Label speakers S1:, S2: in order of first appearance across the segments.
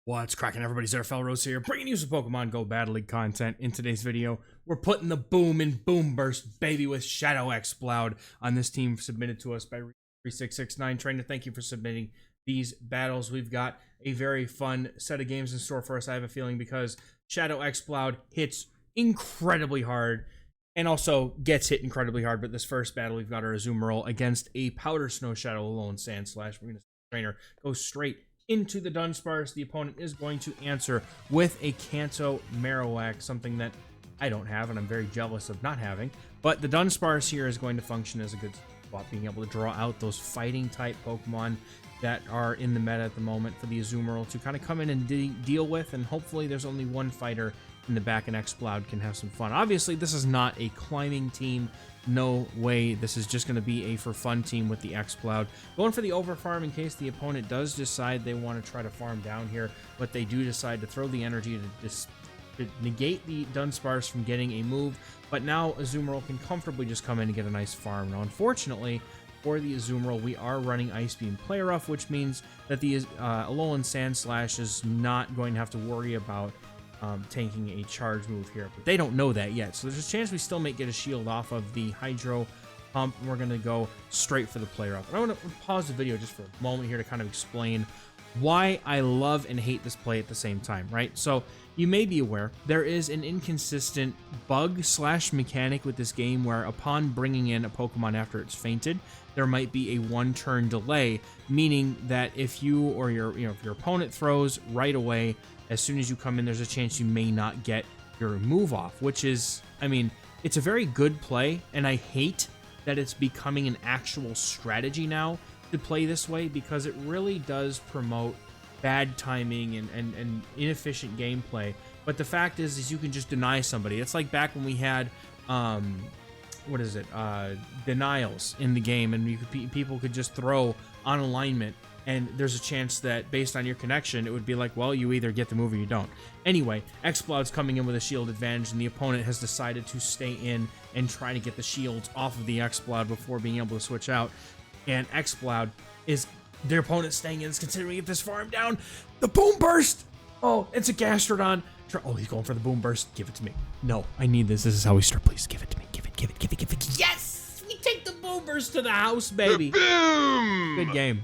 S1: What's cracking, everybody? XehrFelrose here, bringing you some Pokemon Go Battle League content. In today's video, we're putting the boom in BOOMBURST, baby, with SHADOW EXPLOUD on this team submitted to us by 3669. Trainer, thank you for submitting these battles. We've got a very fun set of games in store for us, I have a feeling, because SHADOW EXPLOUD hits incredibly hard and also gets hit incredibly hard. But this first battle, we've got our Azumarill against a Powder Snow Shadow Alolan Sandslash. We're going to Trainer go straight into the Dunsparce. The opponent is going to answer with a Kanto Marowak, something that I don't have and I'm very jealous of not having. But the Dunsparce here is going to function as a good spot, being able to draw out those fighting type Pokemon that are in the meta at the moment for the Azumarill to kind of come in and deal with, and hopefully there's only one fighter in the back and XehrFelrose can have some fun. Obviously, this is not a climbing team. No way. This is just going to be a for fun team with the XehrFelrose. Going for the overfarm in case the opponent does decide they want to try to farm down here, but they do decide to throw the energy to negate the Dunsparce from getting a move. But now Azumarill can comfortably just come in and get a nice farm. Now, unfortunately, for the Azumarill, we are running Ice Beam Play Rough, which means that the Alolan Sandslash is not going to have to worry about tanking a charge move here, but they don't know that yet, so there's a chance we still may get a shield off of the Hydro Pump, and we're going to go straight for the Play Rough. I want to pause the video just for a moment here to kind of explain why I love and hate this play at the same time, right? So you may be aware there is an inconsistent bug slash mechanic with this game where upon bringing in a Pokemon after it's fainted, there might be a one-turn delay, meaning that if you or if your opponent throws right away, as soon as you come in, there's a chance you may not get your move off, which is, I mean, it's a very good play, and I hate that it's becoming an actual strategy now to play this way, because it really does promote bad timing and inefficient gameplay. But the fact is you can just deny somebody. It's like back when we had denials in the game, and people could just throw on alignment, and there's a chance that based on your connection, it would be like, well, you either get the move or you don't. Anyway, XehrFelrose's coming in with a shield advantage, and the opponent has decided to stay in and try to get the shields off of the XehrFelrose before being able to switch out. And XehrFelrose is, their opponent staying in, is considering to get this farm down. The BOOMBURST! Oh, it's a Gastrodon. Oh, he's going for the BOOMBURST. Give it to me. No, I need this. This is how we start. Please give it to me. Give it. Yes! We take the BOOMBURST to the house, baby. Boom! Good game.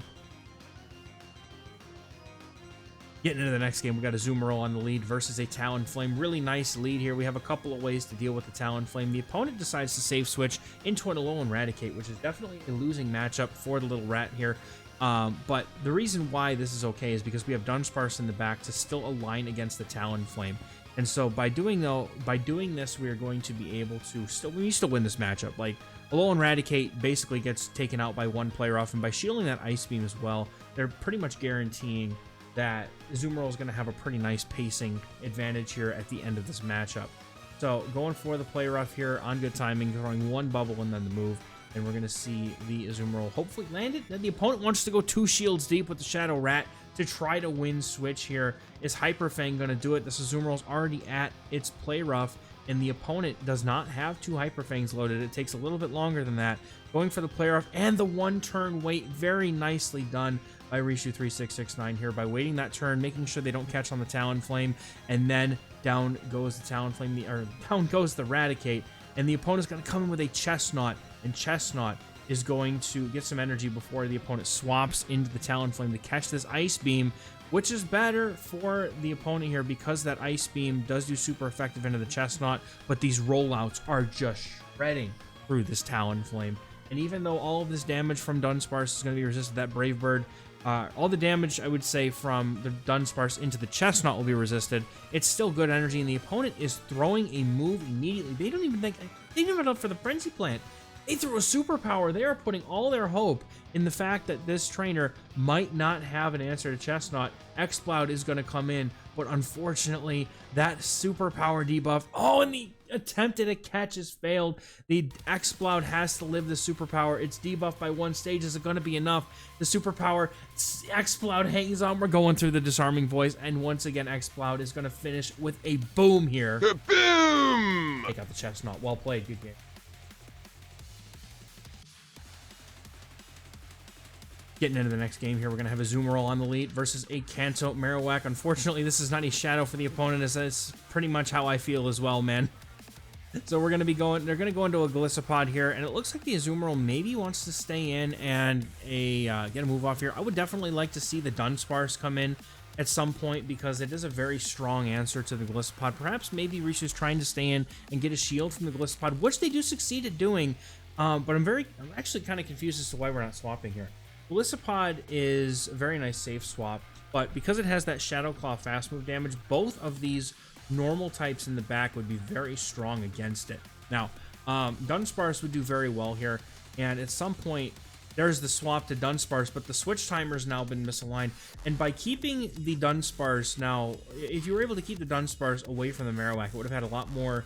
S1: Getting into the next game, we got a Azumarill on the lead versus a Talonflame. Really nice lead here. We have a couple of ways to deal with the Talonflame. The opponent decides to save switch into an Alolan Raticate, which is definitely a losing matchup for the little rat here. But the reason why this is okay is because we have Dunsparce in the back to still align against the Talonflame. And so by doing this, we are going to be able to still win this matchup. Like, Alolan Raticate basically gets taken out by one player off, and by shielding that Ice Beam as well, they're pretty much guaranteeing that Azumarill is going to have a pretty nice pacing advantage here at the end of this matchup. So going for the Play Rough here on good timing, throwing one bubble and then the move, and we're going to see the Azumarill hopefully land it. Then the opponent wants to go 2 shields deep with the Shadow Rat to try to win switch here. Is Hyper Fang going to do it? This Azumarill's already at its Play Rough, and the opponent does not have 2 Hyper Fangs loaded. It takes a little bit longer than that. Going for the Play Rough and the one-turn wait. Very nicely done by Rishu3669 here, by waiting that turn, making sure they don't catch on the Talonflame, and then down goes the Talonflame, or down goes the Raticate, and the opponent's going to come in with a Chestnut, and Chestnut is going to get some energy before the opponent swaps into the Talonflame to catch this Ice Beam, which is better for the opponent here because that Ice Beam does do super effective into the Chestnut, but these rollouts are just shredding through this Talonflame. And even though all of this damage from Dunsparce is going to be resisted to that Brave Bird, all the damage, I would say, from the Dunsparce into the Chestnut will be resisted. It's still good energy, and the opponent is throwing a move immediately. They don't even think, they didn't even up for the Frenzy Plant. They threw a superpower. They are putting all their hope in the fact that this trainer might not have an answer to Chestnut. XehrFelrose is going to come in, but unfortunately, that superpower debuff, and the attempt at a catch has failed. The XehrFelrose has to live the superpower. It's debuffed by 1 stage. Is it going to be enough? The superpower, XehrFelrose hangs on. We're going through the Disarming Voice, and once again, XehrFelrose is going to finish with a boom here. Boom! Take out the Chestnut. Well played. Good game. Getting into the next game here, we're going to have a Zoomerol on the lead versus a Kanto Marowak. Unfortunately, this is not a shadow for the opponent, as that's pretty much how I feel as well, man. So we're going to be going, they're going to go into a Gliscopod here, and it looks like the Azumarill maybe wants to stay in and get a move off here. I would definitely like to see the Dunsparce come in at some point, because it is a very strong answer to the Gliscopod. Perhaps maybe Rishu's trying to stay in and get a shield from the Gliscopod, which they do succeed at doing, but I'm actually kind of confused as to why we're not swapping here. Gliscopod is a very nice safe swap, but because it has that Shadow Claw fast move damage, both of these normal types in the back would be very strong against it. Now, Dunsparce would do very well here, and at some point, there's the swap to Dunsparce, but the switch timer's now been misaligned, and by keeping the Dunsparce now, if you were able to keep the Dunsparce away from the Marowak, it would have had a lot more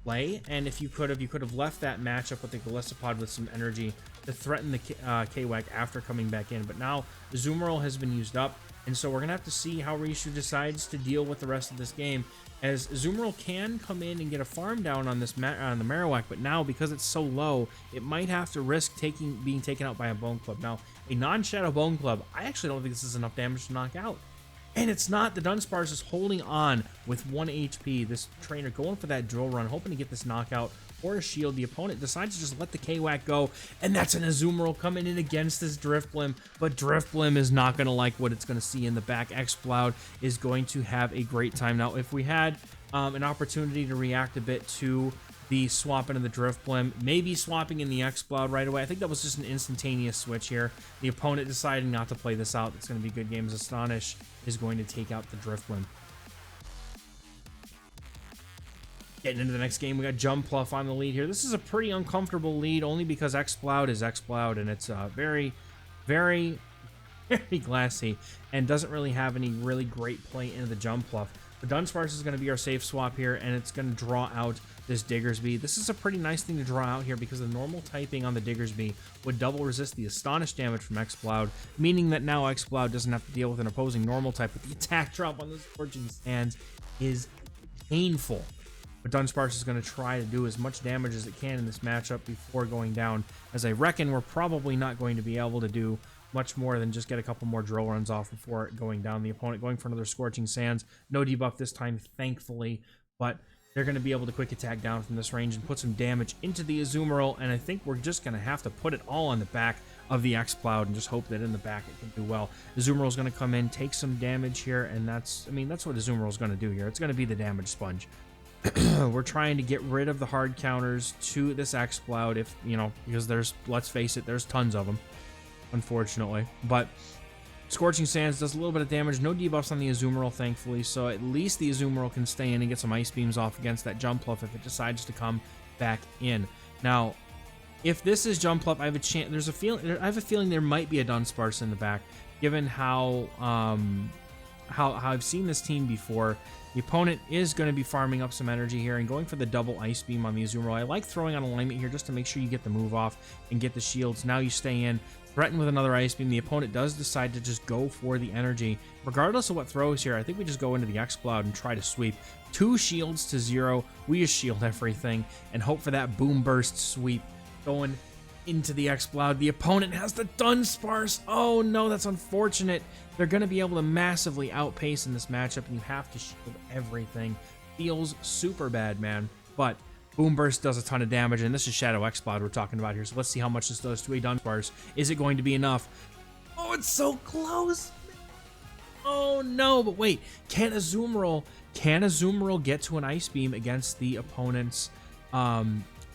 S1: play, and if you could have left that matchup with the Gliscopod with some energy to threaten the Kwak after coming back in. But now the Zoomerol has been used up, and so we're gonna have to see how Rishu decides to deal with the rest of this game, as Zoomerol can come in and get a farm down on this on the Marowak, but now because it's so low, it might have to risk being taken out by a Bone Club. Now, a non-Shadow Bone Club, I actually don't think this is enough damage to knock out. And it's not. The Dunsparce is holding on with 1 HP. This trainer going for that drill run, hoping to get this knockout or a shield. The opponent decides to just let the Kwak go, and that's an Azumarill coming in against this Drifblim. But Drifblim is not going to like what it's going to see in the back. XehrFelrose is going to have a great time. Now, if we had an opportunity to react a bit to the swap into the Drifblim, maybe swapping in the XehrFelrose right away. I think that was just an instantaneous switch here. The opponent deciding not to play this out. It's going to be good games. Astonish is going to take out the Drifblim. Getting into the next game, we got Jumpluff on the lead here. This is a pretty uncomfortable lead, only because XehrFelrose is XehrFelrose, and it's very, very, very glassy, and doesn't really have any really great play into the Jumpluff. The Dunsparce is going to be our safe swap here, and it's going to draw out this Diggersby. This is a pretty nice thing to draw out here, because the normal typing on the Diggersby would double resist the Astonish damage from XehrFelrose, meaning that now XehrFelrose doesn't have to deal with an opposing normal type, but the attack drop on the Scorching Sands is painful. But Dunsparce is going to try to do as much damage as it can in this matchup before going down, as I reckon we're probably not going to be able to do much more than just get a couple more drill runs off before going down. The opponent going for another Scorching Sands. No debuff this time, thankfully, but they're going to be able to quick attack down from this range and put some damage into the Azumarill, and I think we're just going to have to put it all on the back of the XehrFelrose and just hope that in the back it can do well. Azumarill is going to come in, take some damage here, and that's what Azumarill is going to do here. It's going to be the damage sponge. We're trying to get rid of the hard counters to this XehrFelrose, if, because there's, let's face it, there's tons of them, unfortunately. But Scorching Sands does a little bit of damage. No debuffs on the Azumarill, thankfully, so at least the Azumarill can stay in and get some Ice Beams off against that Jumpluff if it decides to come back in. Now, if this is Jumpluff, I have a chance. I have a feeling there might be a Dunsparce in the back, given how I've seen this team before. The opponent is going to be farming up some energy here and going for the double Ice Beam on the Azumarill. I like throwing on alignment here just to make sure you get the move off and get the shields. Now you stay in, threaten with another Ice Beam. The opponent does decide to just go for the energy. Regardless of what throws here, I think we just go into the XehrFelrose and try to sweep. 2 shields to 0. We just shield everything and hope for that Boomburst sweep going into the XehrFelrose. The opponent has the Dunsparce. Oh no, that's unfortunate. They're going to be able to massively outpace in this matchup, and you have to shield everything. Feels super bad, man. But Boomburst does a ton of damage, and this is Shadow EXPLOUD we're talking about here. So let's see how much this does to a Dunsparce. Is it going to be enough? Oh, it's so close. Oh no, but wait. Can Azumarill get to an Ice Beam against the opponent's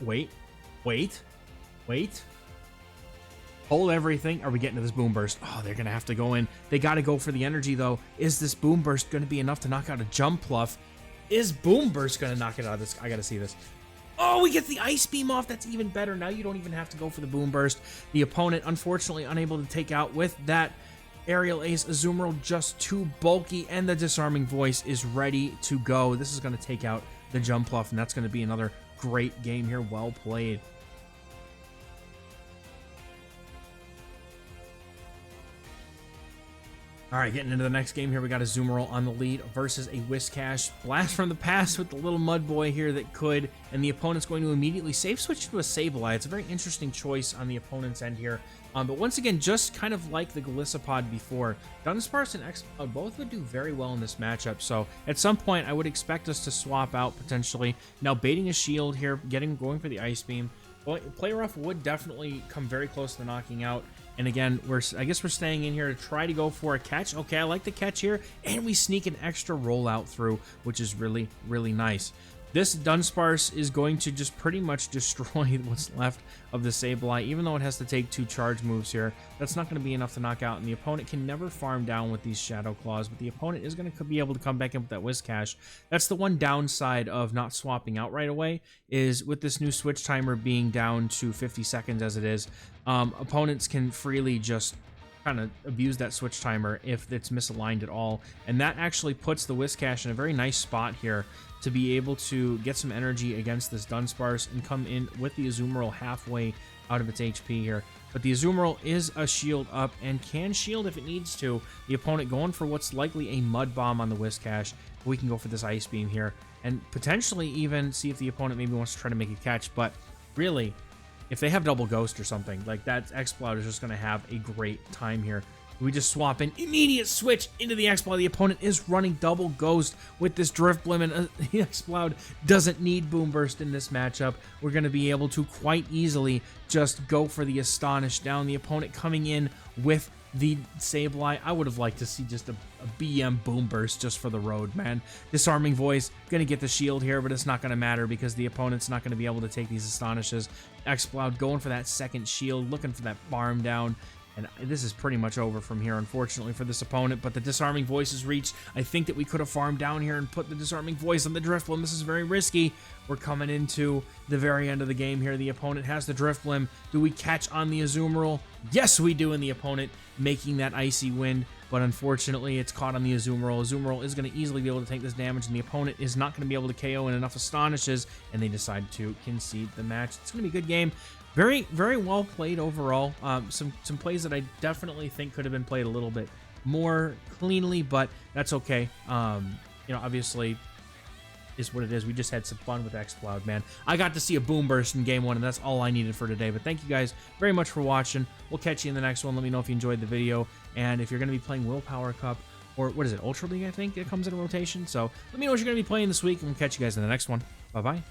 S1: wait. Hold everything. Are we getting to this Boomburst? Oh, they're going to have to go in. They got to go for the energy, though. Is this Boomburst going to be enough to knock out a Jumpluff? Is Boomburst going to knock it out of this? I got to see this. Oh, we get the Ice Beam off. That's even better. Now you don't even have to go for the Boomburst. The opponent, unfortunately, unable to take out with that Aerial Ace. Azumarill just too bulky, and the Disarming Voice is ready to go. This is going to take out the Jumpluff, and that's going to be another great game here. Well played. All right, getting into the next game here, we got a Zoomerl on the lead versus a Whiscash. Blast from the past with the little mud boy here that could, and the opponent's going to immediately safe switch to a Sableye. It's a very interesting choice on the opponent's end here. But once again, just kind of like the Golisopod before, Dunsparce and XehrFelrose both would do very well in this matchup. So at some point, I would expect us to swap out potentially. Now baiting a shield here, going for the Ice Beam. Well, Play Rough would definitely come very close to knocking out. And again, I guess we're staying in here to try to go for a catch. Okay, I like the catch here. And we sneak an extra rollout through, which is really, really nice. This Dunsparce is going to just pretty much destroy what's left of the Sableye, even though it has to take 2 charge moves here. That's not going to be enough to knock out, and the opponent can never farm down with these Shadow Claws, but the opponent is going to be able to come back in with that Whiscash. That's the one downside of not swapping out right away, is with this new switch timer being down to 50 seconds as it is, opponents can freely just kind of abuse that switch timer if it's misaligned at all, and that actually puts the Whiscash in a very nice spot here to be able to get some energy against this Dunsparce and come in with the Azumarill halfway out of its HP here. But the Azumarill is a shield up and can shield if it needs to. The opponent going for what's likely a Mud Bomb on the Whiscash. We can go for this Ice Beam here and potentially even see if the opponent maybe wants to try to make a catch. But really, if they have double Ghost or something, like that XehrFelrose is just going to have a great time here. We just swap an immediate switch into the XehrFelrose. The opponent is running double Ghost with this Drifblim, and the XehrFelrose doesn't need Boomburst in this matchup. We're going to be able to quite easily just go for the Astonish down. The opponent coming in with the Sableye. I would have liked to see just a BM Boomburst just for the road, man. Disarming Voice, going to get the shield here, but it's not going to matter because the opponent's not going to be able to take these Astonishes. XehrFelrose going for that second shield, looking for that farm down. And this is pretty much over from here, unfortunately, for this opponent. But the Disarming Voice is reached. I think that we could have farmed down here and put the Disarming Voice on the Drifblim. This is very risky. We're coming into the very end of the game here. The opponent has the Drifblim. Do we catch on the Azumarill? Yes, we do, and the opponent making that Icy Wind. But unfortunately, it's caught on the Azumarill. Azumarill is going to easily be able to take this damage, and the opponent is not going to be able to KO in enough Astonishes, and they decide to concede the match. It's going to be a good game. Very, very well played overall. Some plays that I definitely think could have been played a little bit more cleanly, but that's okay. You know, obviously, is what it is. We just had some fun with XehrFelrose, man. I got to see a Boomburst in Game 1, and that's all I needed for today. But thank you guys very much for watching. We'll catch you in the next one. Let me know if you enjoyed the video, and if you're going to be playing Willpower Cup, or what is it, Ultra League, I think it comes in a rotation. So let me know what you're going to be playing this week, and we'll catch you guys in the next one. Bye-bye.